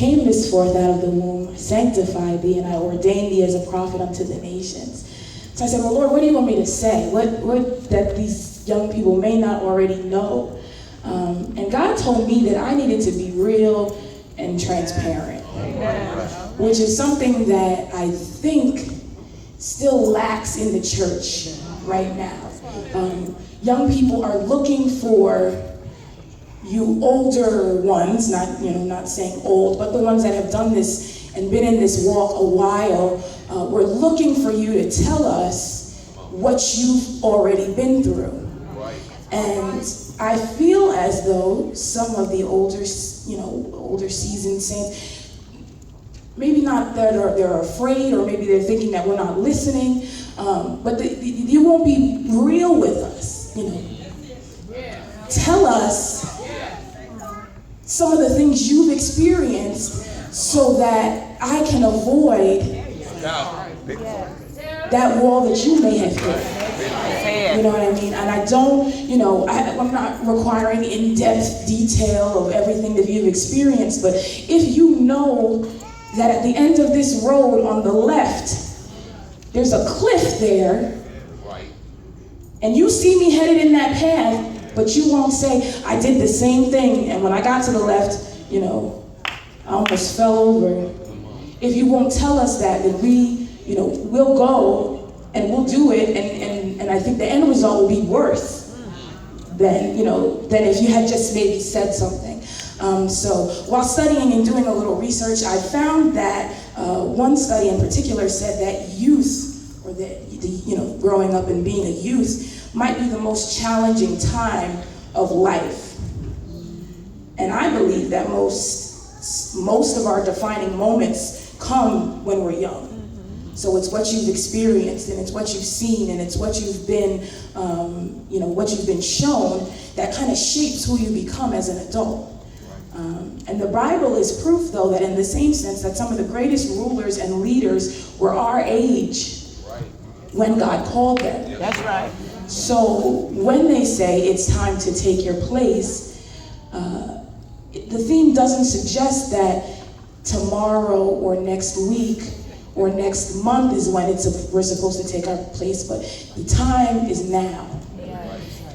came this forth out of the womb, sanctified thee, and I ordained thee as a prophet unto the nations. So I said, well, Lord, what do you want me to say? What that these young people may not already know? And God told me that I needed to be real and transparent, which is something that I think still lacks in the church right now. Young people are looking for you older ones, not saying old, but the ones that have done this and been in this walk a while. We're looking for you to tell us what you've already been through. And I feel as though some of the older seasoned saints, maybe not that they're afraid, or maybe they're thinking that we're not listening, but you won't be real with us. Tell us some of the things you've experienced so that I can avoid that wall that you may have hit. You know what I mean? And I don't, I'm not requiring in-depth detail of everything that you've experienced, but if you know that at the end of this road on the left, there's a cliff there, and you see me headed in that path, but you won't say, I did the same thing, and when I got to the left, I almost fell over. If you won't tell us that, then we'll go and we'll do it, and I think the end result will be worse than if you had just maybe said something. So while studying and doing a little research, I found that one study in particular said that youth, or growing up and being a youth, might be the most challenging time of life. And I believe that most of our defining moments come when we're young. So it's what you've experienced, and it's what you've seen, and it's what you've been, what you've been shown that kind of shapes who you become as an adult. And the Bible is proof, though, that in the same sense that some of the greatest rulers and leaders were our age when God called them. That's right. So when they say it's time to take your place, the theme doesn't suggest that tomorrow or next week or next month is when we're supposed to take our place, but the time is now.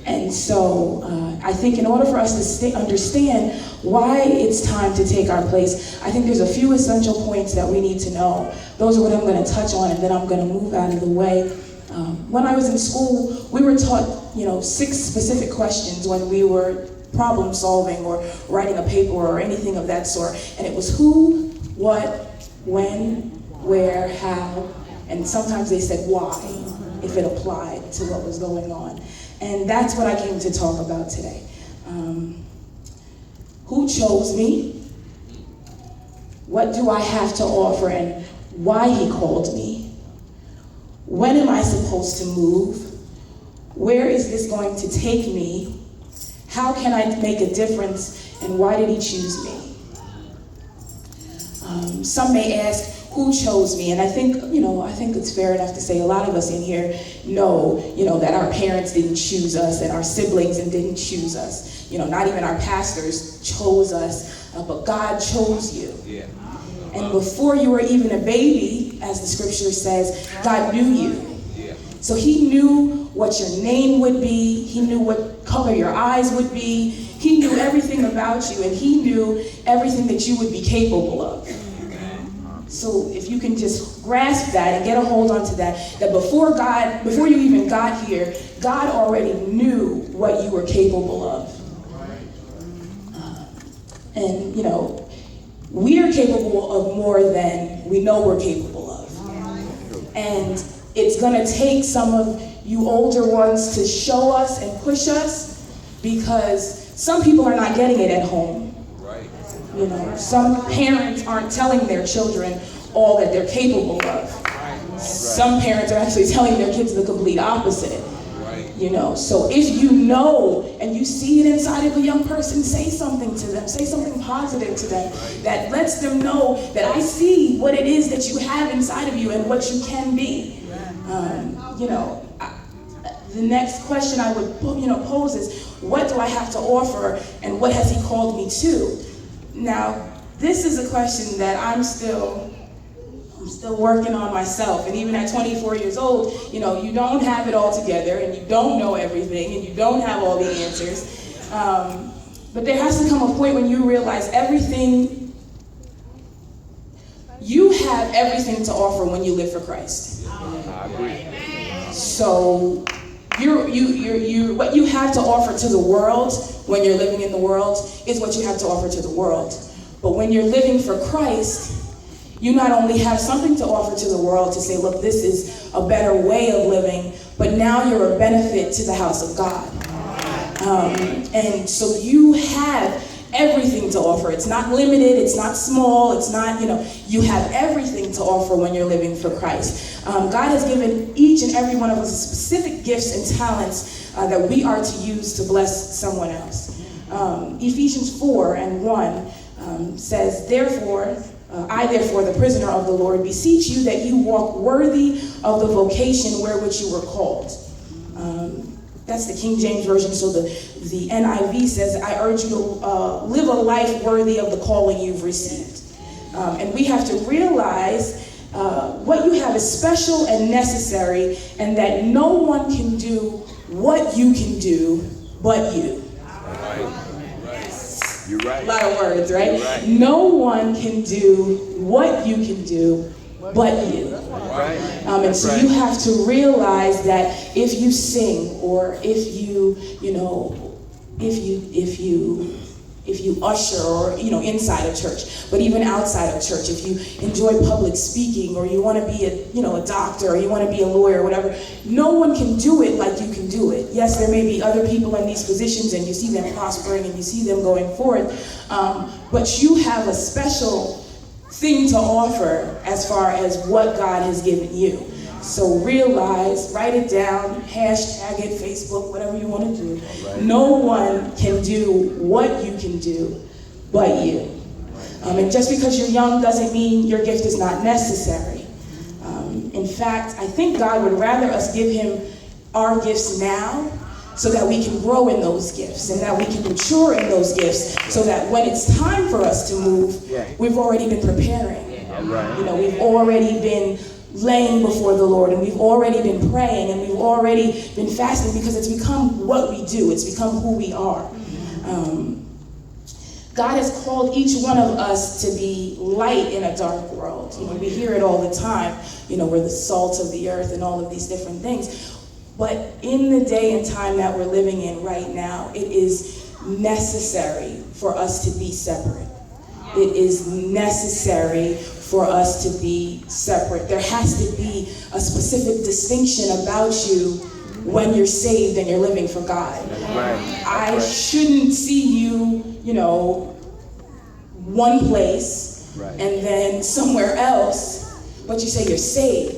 And so I think in order for us to understand why it's time to take our place, I think there's a few essential points that we need to know. Those are what I'm going to touch on, and then I'm going to move out of the way. When I was in school, we were taught, 6 specific questions when we were problem solving or writing a paper or anything of that sort. And it was who, what, when, where, how, and sometimes they said why, if it applied to what was going on. And that's what I came to talk about today. Who chose me? What do I have to offer, and why he called me? When am I supposed to move? Where is this going to take me? How can I make a difference, and why did he choose me? Some may ask, who chose me? And I think it's fair enough to say a lot of us in here know, that our parents didn't choose us, and our siblings didn't choose us. Not even our pastors chose us, but God chose you. Yeah. And before you were even a baby, as the scripture says, God knew you. Yeah. So he knew what your name would be. He knew what color your eyes would be. He knew everything about you, and he knew everything that you would be capable of. So if you can just grasp that and get a hold onto that before you even got here, God already knew what you were capable of. And we are capable of more than we know we're capable of. And it's gonna take some of you older ones to show us and push us, because some people are not getting it at home. Some parents aren't telling their children all that they're capable of. Some parents are actually telling their kids the complete opposite. So if you know and you see it inside of a young person, say something to them, say something positive to them that lets them know that I see what it is that you have inside of you and what you can be. The next question I would pose is, what do I have to offer, and what has he called me to? Now, this is a question that I'm still working on myself. And even at 24 years old, you don't have it all together, and you don't know everything, and you don't have all the answers. But there has to come a point when you realize you have everything to offer when you live for Christ. I agree. So what you have to offer to the world when you're living in the world is what you have to offer to the world. But when you're living for Christ, you not only have something to offer to the world to say, look, this is a better way of living, but now you're a benefit to the house of God. And so you have everything to offer. It's not limited, it's not small, it's not, you have everything to offer when you're living for Christ. God has given each and every one of us specific gifts and talents that we are to use to bless someone else. Ephesians 4:1 says, I therefore, the prisoner of the Lord, beseech you that you walk worthy of the vocation wherewith you were called. That's the King James Version. So the NIV says, I urge you to live a life worthy of the calling you've received. And we have to realize what you have is special and necessary, and that no one can do what you can do but you. You're right. A lot of words, right? You're right. No one can do what you can do but you. Right. And so you have to realize that if you sing, or if you usher, or inside of church, but even outside of church, if you enjoy public speaking, or you want to be a doctor, or you want to be a lawyer, or whatever, no one can do it like you can do it. Yes, there may be other people in these positions, and you see them prospering, and you see them going forth, but you have a special thing to offer as far as what God has given you. So realize, write it down, hashtag it, Facebook, whatever you want to do. Right. No one can do what you can do but you. And just because you're young doesn't mean your gift is not necessary. In fact, I think God would rather us give him our gifts now, so that we can grow in those gifts, and that we can mature in those gifts, so that when it's time for us to move, we've already been preparing. We've already been laying before the Lord, and we've already been praying, and we've already been fasting, because it's become what we do. It's become who we are. God has called each one of us to be light in a dark world. We hear it all the time. We're the salt of the earth and all of these different things. But in the day and time that we're living in right now, it is necessary for us to be separate. It is necessary for us to be separate. There has to be a specific distinction about you when you're saved and you're living for God. I shouldn't see you, one place and then somewhere else, but you say you're saved.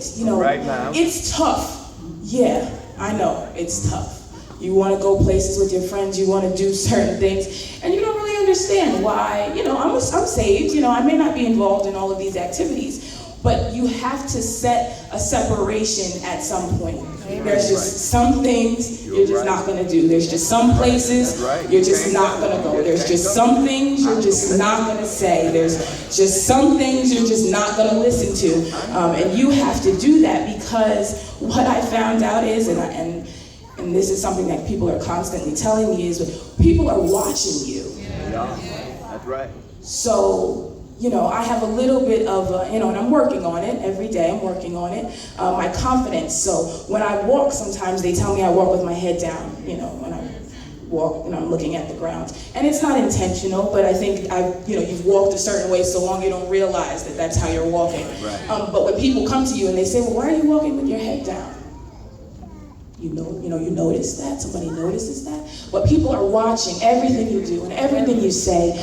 It's tough. Yeah, I know, it's tough. You want to go places with your friends, you want to do certain things, and you don't really understand why. I'm saved, I may not be involved in all of these activities, but you have to set a separation at some point. There's just some things you're just not going to do. There's just some places you're just not going to go. There's just some things you're just not going to say. There's just some things you're just not going to listen to. And you have to do that, because what I found out is, and this is something that people are constantly telling me, is people are watching you. Yeah, that's right. So, I have a little bit of, and I'm working on it every day. I'm working on it. My confidence. So when I walk, sometimes they tell me I walk with my head down. When I walk, I'm looking at the ground, and it's not intentional. But I think you've walked a certain way so long you don't realize that that's how you're walking. Right. But when people come to you and they say, "Well, why are you walking with your head down?" You notice that, somebody notices that. But people are watching everything you do and everything you say.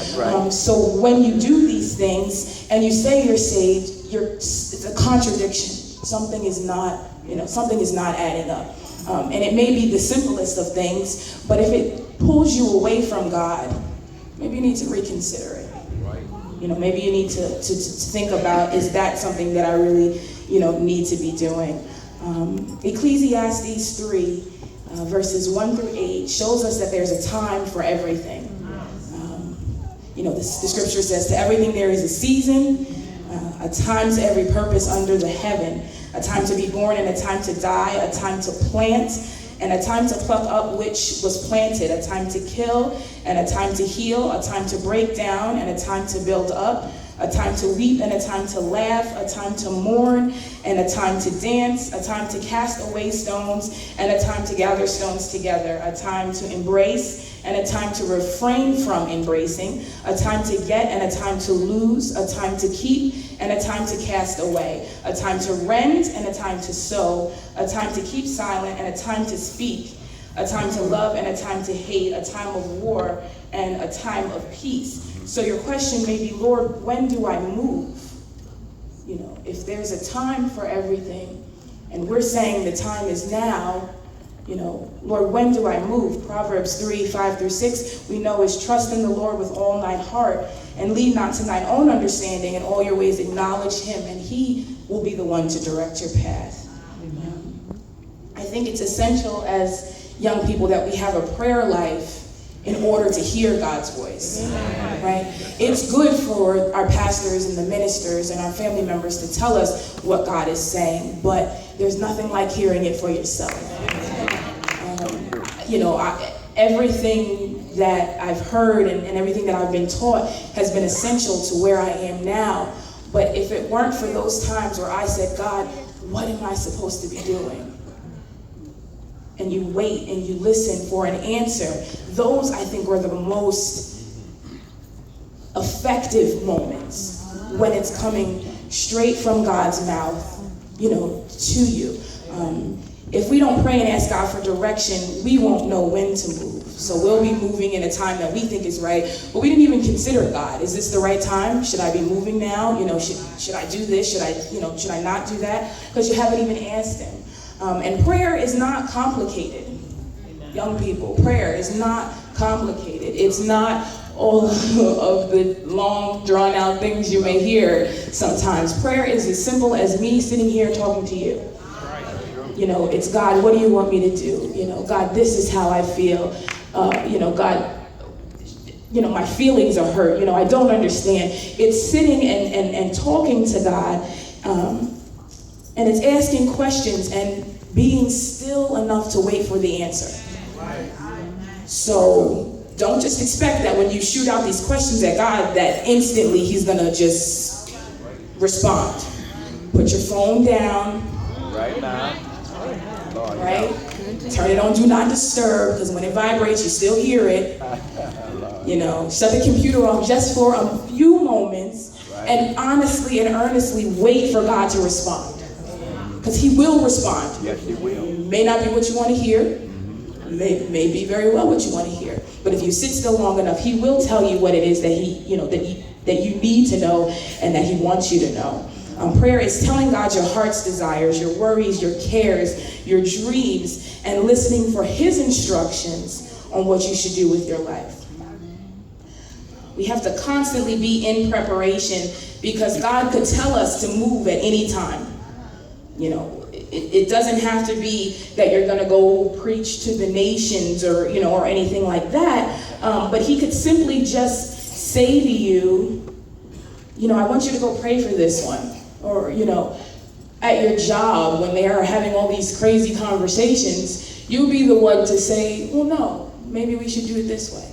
So when you do these things and you say you're saved, it's a contradiction. Something is not adding up. And it may be the simplest of things, but if it pulls you away from God, maybe you need to reconsider it. Maybe you need to think about, is that something that I really, need to be doing? Ecclesiastes 3, verses 1 through 8 shows us that there's a time for everything. the scripture says, to everything there is a season, a time to every purpose under the heaven, a time to be born and a time to die, a time to plant and a time to pluck up which was planted, a time to kill and a time to heal, a time to break down and a time to build up, a time to weep and a time to laugh, a time to mourn and a time to dance, a time to cast away stones and a time to gather stones together, a time to embrace and a time to refrain from embracing, a time to get and a time to lose, a time to keep and a time to cast away, a time to rend and a time to sow, a time to keep silent and a time to speak, a time to love and a time to hate, a time of war and a time of peace. So your question may be, Lord, when do I move? If there's a time for everything and we're saying the time is now, Lord, when do I move? Proverbs 3:5-6, we know is trust in the Lord with all thine heart and lean not to thine own understanding. In all your ways acknowledge him and he will be the one to direct your path. I think it's essential as young people that we have a prayer life in order to hear God's voice, right? It's good for our pastors and the ministers and our family members to tell us what God is saying, but there's nothing like hearing it for yourself. Everything that I've heard and everything that I've been taught has been essential to where I am now. But if it weren't for those times where I said, God, what am I supposed to be doing? And you wait and you listen for an answer. Those, I think, were the most effective moments when it's coming straight from God's mouth, to you. If we don't pray and ask God for direction, we won't know when to move. So we'll be moving in a time that we think is right, but we didn't even consider God. Is this the right time? Should I be moving now? Should I do this? Should I not do that? Because you haven't even asked him. And prayer is not complicated. Young people, prayer is not complicated. It's not all of the long, drawn-out things you may hear sometimes. Prayer is as simple as me sitting here talking to you. It's God, what do you want me to do? God, this is how I feel. God, my feelings are hurt. I don't understand. It's sitting and talking to God, and it's asking questions and being still enough to wait for the answer. So don't just expect that when you shoot out these questions at God that instantly he's going to just respond. Put your phone down. Right now. Right? Turn it on Do Not Disturb, because when it vibrates, you still hear it. Shut the computer off just for a few moments and honestly and earnestly wait for God to respond. Because he will respond. Yes, he will. May not be what you want to hear. May be very well what you want to hear. But if you sit still long enough, he will tell you what it is that you need to know and that he wants you to know. Prayer is telling God your heart's desires, your worries, your cares, your dreams, and listening for his instructions on what you should do with your life. We have to constantly be in preparation because God could tell us to move at any time. It doesn't have to be that you're going to go preach to the nations or anything like that. But he could simply just say to you, I want you to go pray for this one. Or, at your job when they are having all these crazy conversations, you be the one to say, well, no, maybe we should do it this way.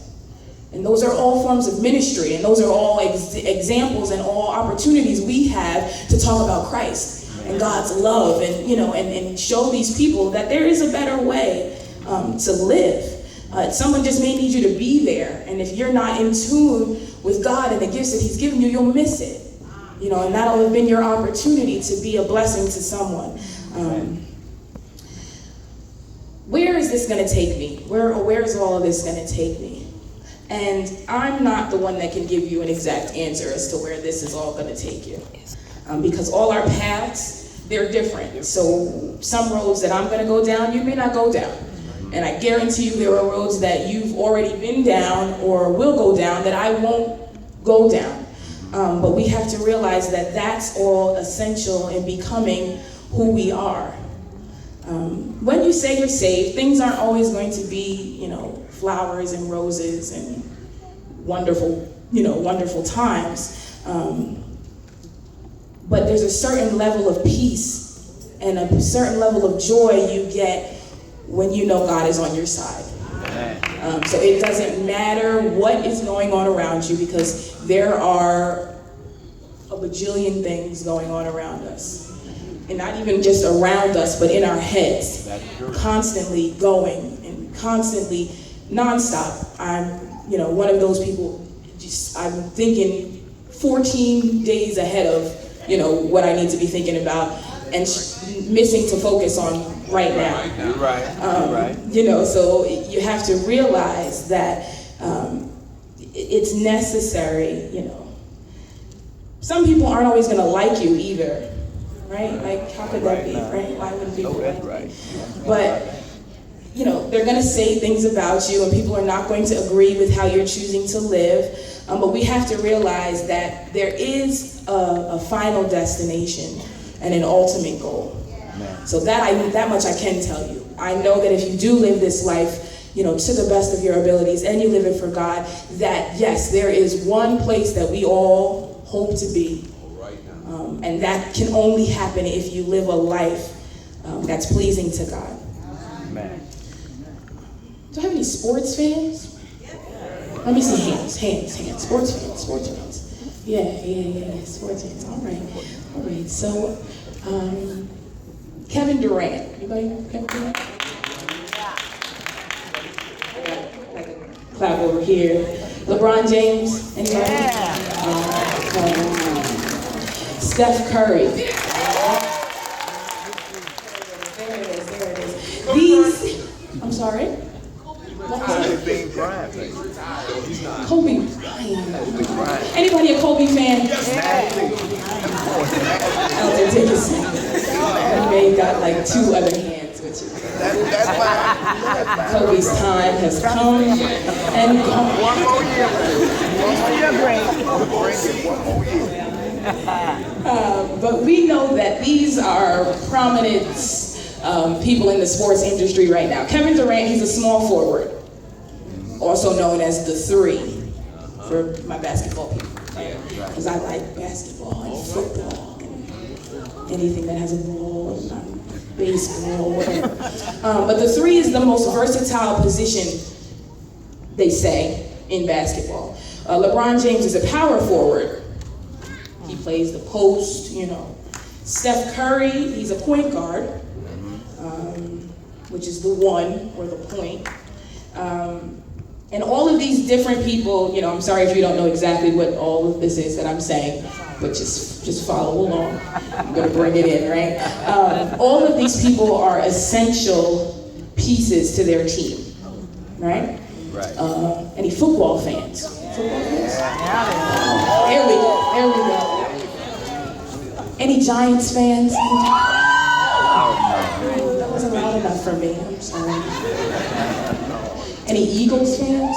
And those are all forms of ministry, and those are all examples and all opportunities we have to talk about Christ and God's love and, and show these people that there is a better way to live. Someone just may need you to be there, and if you're not in tune with God and the gifts that he's given you, you'll miss it. And that'll have been your opportunity to be a blessing to someone. Where is this going to take me? Where is all of this going to take me? And I'm not the one that can give you an exact answer as to where this is all going to take you. Because all our paths, they're different. So some roads that I'm going to go down, you may not go down. And I guarantee you there are roads that you've already been down or will go down that I won't go down. But we have to realize that that's all essential in becoming who we are. When you say you're saved, things aren't always going to be, flowers and roses and wonderful wonderful times. But there's a certain level of peace and a certain level of joy you get when you know God is on your side. So it doesn't matter what is going on around you, because there are a bajillion things going on around us. And not even just around us, but in our heads. Constantly going and constantly nonstop. I'm, one of those people, I'm thinking 14 days ahead of, what I need to be thinking about, and missing to focus on right now. You're right. So you have to realize that it's necessary, Some people aren't always going to like you either, right? Like, how could that be, right? Why wouldn't people like you? But, they're going to say things about you, and people are not going to agree with how you're choosing to live. But we have to realize that there is a final destination and an ultimate goal. So that much I can tell you. I know that if you do live this life, to the best of your abilities, and you live it for God, that yes, there is one place that we all hope to be. And that can only happen if you live a life that's pleasing to God. Amen. Do I have any sports fans? Let me see hands. Sports fans. Yeah, sports fans. All right. So, Kevin Durant. Anybody know Kevin Durant? I got like a clap over here. LeBron James. Anybody? Steph Curry. There it is. These, I'm sorry? Kobe Bryant. Anybody a Kobe fan? Elton Dickinson. May got like 2 other hands, which is Kobe's time has come and gone. One more year. But we know that these are prominent people in the sports industry right now. Kevin Durant, he's a small forward, also known as the 3 for my basketball people. Because I like basketball and football and anything that has a ball, baseball, whatever. But the 3 is the most versatile position, they say, in basketball. LeBron James is a power forward. He plays the post, Steph Curry, he's a point guard, which is the 1 or the point. And all of these different people, I'm sorry if you don't know exactly what all of this is that I'm saying, but just follow along. I'm going to bring it in, right? All of these people are essential pieces to their team, right? Any football fans? There we go. Any Giants fans? That wasn't loud enough for me, I'm sorry. Any Eagles fans?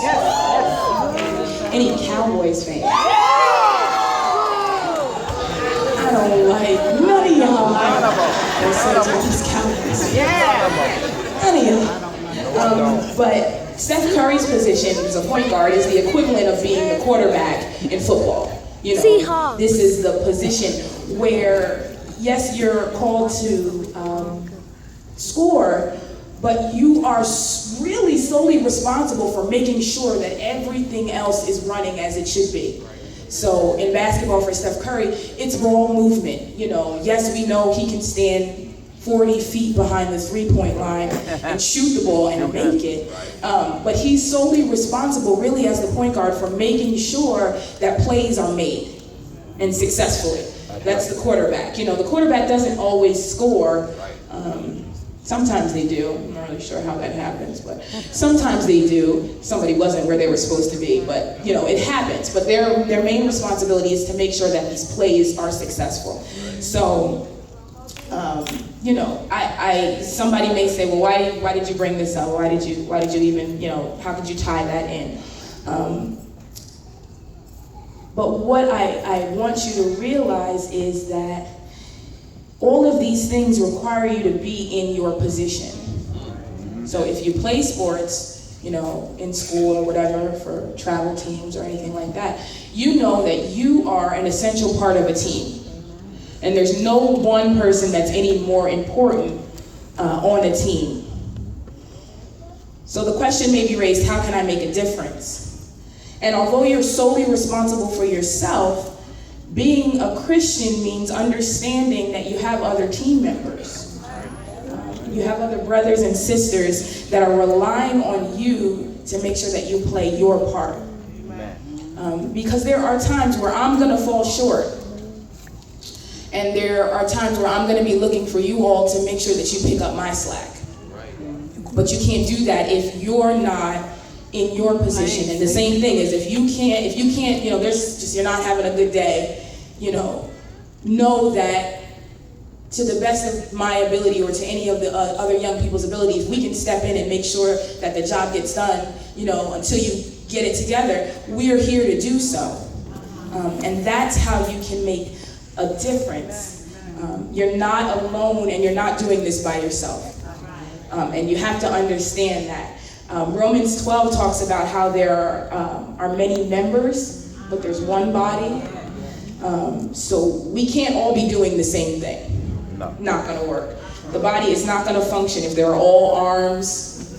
Any Cowboys fans? I don't like none of y'all. These Cowboys. None of y'all. But Steph Curry's position as a point guard is the equivalent of being the quarterback in football. This is the position where, yes, you're called to score, but you are really solely responsible for making sure that everything else is running as it should be. So in basketball for Steph Curry, it's ball movement. Yes, we know he can stand 40 feet behind the 3-point line and shoot the ball and make it. But he's solely responsible, really, as the point guard, for making sure that plays are made and successfully. That's the quarterback. The quarterback doesn't always score. Sometimes they do. I'm not really sure how that happens, but sometimes they do. Somebody wasn't where they were supposed to be, but it happens. But their main responsibility is to make sure that these plays are successful. So, somebody may say, well, why did you bring this up? Why did you even, how could you tie that in? But what I want you to realize is that all of these things require you to be in your position. So if you play sports, in school or whatever, for travel teams or anything like that, you know that you are an essential part of a team. And there's no one person that's any more important on a team. So the question may be raised, how can I make a difference? And although you're solely responsible for yourself, being a Christian means understanding that you have other team members. You have other brothers and sisters that are relying on you to make sure that you play your part. Because there are times where I'm going to fall short. And there are times where I'm going to be looking for you all to make sure that you pick up my slack. But you can't do that if you're not in your position. And the same thing is if you can't, you're not having a good day, know that to the best of my ability or to any of the other young people's abilities, we can step in and make sure that the job gets done, until you get it together. We're here to do so. And that's how you can make a difference. You're not alone and you're not doing this by yourself. And you have to understand that. Romans 12 talks about how there are many members, but there's one body. So we can't all be doing the same thing. No. Not going to work. The body is not going to function if there are all arms.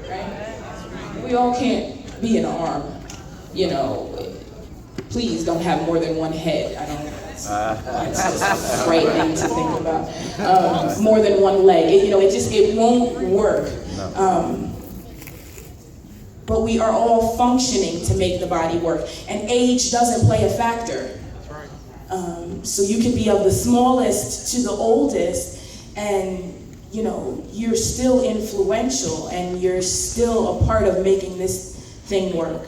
Right? We all can't be an arm. Please don't have more than one head. It's just frightening to think about. More than one leg. It won't work. No. But we are all functioning to make the body work. And age doesn't play a factor. So you can be of the smallest to the oldest, and you're still influential, and you're still a part of making this thing work.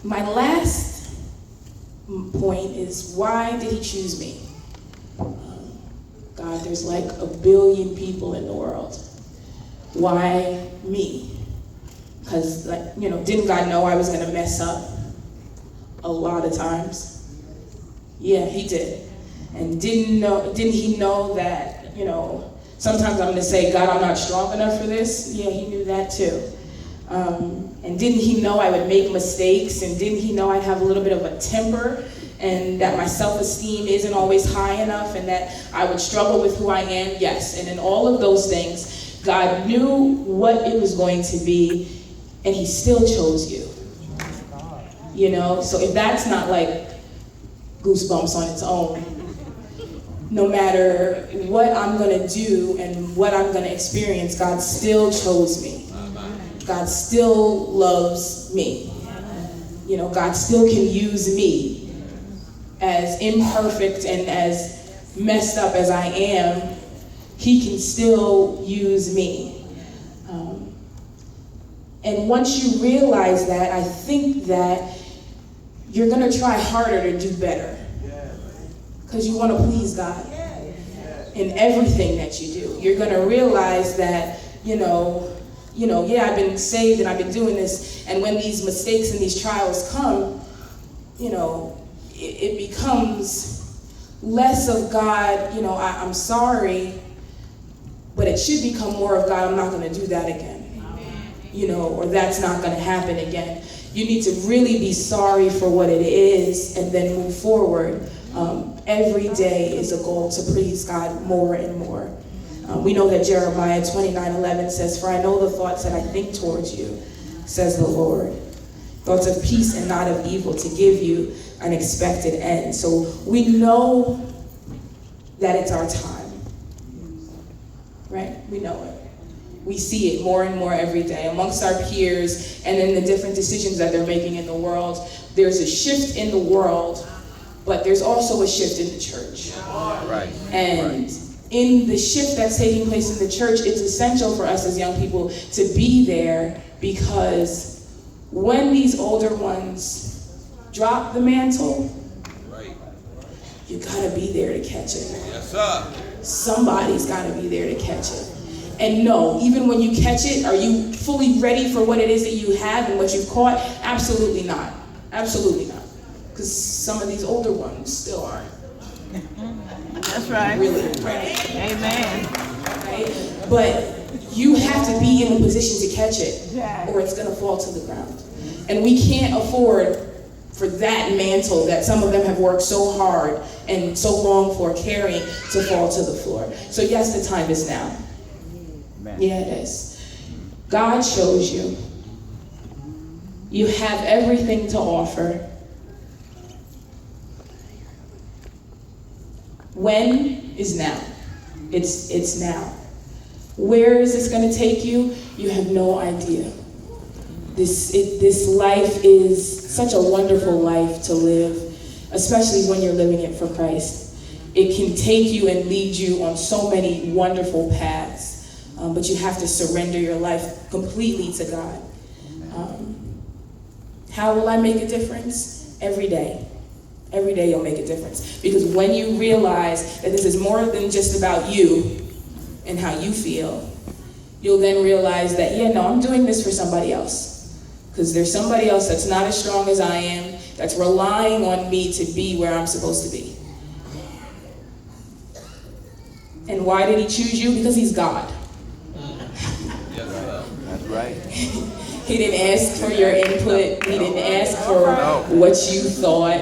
My last point is, why did he choose me? God, there's like 1 billion people in the world. Why me? Because, didn't God know I was going to mess up a lot of times? Yeah, he did. And didn't he know that, sometimes I'm going to say, God, I'm not strong enough for this? Yeah, he knew that too. And didn't he know I would make mistakes? And didn't he know I'd have a little bit of a temper? And that my self-esteem isn't always high enough? And that I would struggle with who I am? Yes. And in all of those things, God knew what it was going to be, and he still chose you. So if that's not like goosebumps on its own, no matter what I'm going to do and what I'm going to experience, God still chose me. God still loves me. God still can use me, as imperfect and as messed up as I am. He can still use me. And once you realize that, I think that you're going to try harder to do better. Because you want to please God in everything that you do. You're going to realize that, I've been saved and I've been doing this. And when these mistakes and these trials come, it becomes less of God, I'm sorry, but it should become more of God, I'm not going to do that again. Or that's not going to happen again. You need to really be sorry for what it is and then move forward. Every day is a goal to please God more and more. We know that Jeremiah 29:11 says, "For I know the thoughts that I think towards you, says the Lord. Thoughts of peace and not of evil, to give you an expected end." So we know that it's our time. Right? We know it. We see it more and more every day amongst our peers and in the different decisions that they're making in the world. There's a shift in the world, but there's also a shift in the church. Right. And in the shift that's taking place in the church, it's essential for us as young people to be there, because when these older ones drop the mantle, you gotta be there to catch it. Yes, sir. Somebody's gotta be there to catch it. And no, even when you catch it, are you fully ready for what it is that you have and what you've caught? Absolutely not. Absolutely not. Because some of these older ones still aren't. That's right. Really ready. Amen. Right? But you have to be in a position to catch it, or it's going to fall to the ground. And we can't afford for that mantle that some of them have worked so hard and so long for carrying to fall to the floor. So yes, the time is now. Yeah, it is. God shows you. You have everything to offer. When is now. It's now. Where is this going to take you? You have no idea. This life is such a wonderful life to live, especially when you're living it for Christ. It can take you and lead you on so many wonderful paths, but you have to surrender your life completely to God. How will I make a difference? Every day. Every day you'll make a difference. Because when you realize that this is more than just about you and how you feel, you'll then realize that, yeah, no, I'm doing this for somebody else. Because there's somebody else that's not as strong as I am, that's relying on me to be where I'm supposed to be. And why did he choose you? Because he's God. That's right. He didn't ask for your input. He didn't ask for what you thought.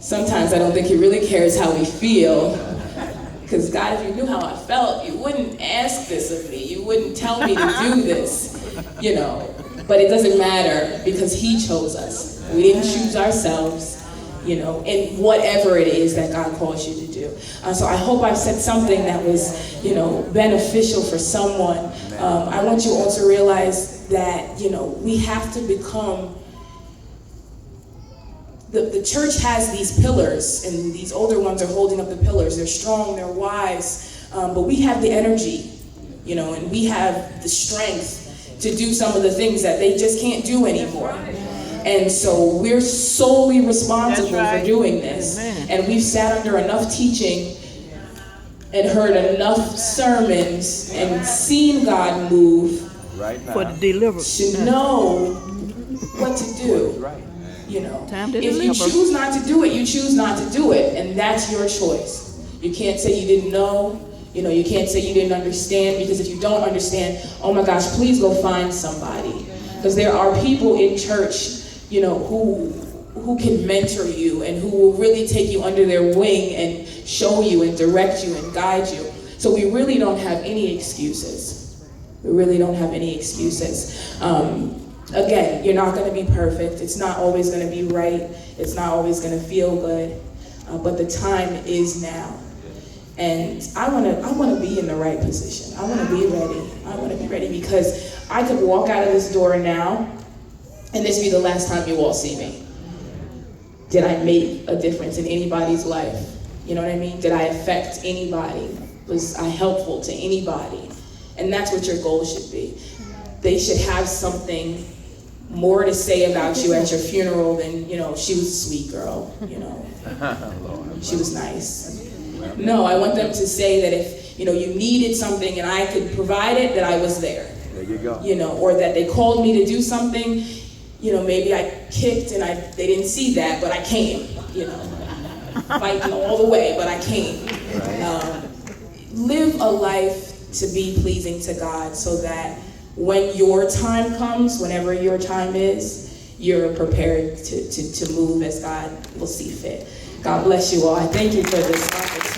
Sometimes I don't think he really cares how we feel. Because God, if you knew how I felt, you wouldn't ask this of me. You wouldn't tell me to do this, But it doesn't matter because he chose us. We didn't choose ourselves, in whatever it is that God calls you to do. So I hope I've said something that was, beneficial for someone. I want you all to realize that, we have to become. The church has these pillars, and these older ones are holding up the pillars. They're strong, they're wise, but we have the energy, and we have the strength to do some of the things that they just can't do anymore. And so we're solely responsible for doing this. And we've sat under enough teaching and heard enough sermons and seen God move for the deliverance to know what to do. If you choose not to do it, you choose not to do it, and that's your choice. You can't say you didn't know. You can't say you didn't understand, because if you don't understand, oh my gosh, please go find somebody. Because there are people in church, who can mentor you and who will really take you under their wing and show you and direct you and guide you. So we really don't have any excuses. We really don't have any excuses. Again, you're not going to be perfect. It's not always going to be right. It's not always going to feel good. But the time is now. And I want to be in the right position. I want to be ready. I want to be ready because I could walk out of this door now and this be the last time you all see me. Did I make a difference in anybody's life? You know what I mean? Did I affect anybody? Was I helpful to anybody? And that's what your goal should be. They should have something more to say about you at your funeral than, she was a sweet girl, she was nice. No, I want them to say that if, you needed something and I could provide it, that I was there. There you go. Or that they called me to do something, maybe I kicked and they didn't see that, but I came, fighting all the way, but I came. Live a life to be pleasing to God so that when your time comes, whenever your time is, you're prepared to move as God will see fit. God bless you all. I thank you for this opportunity.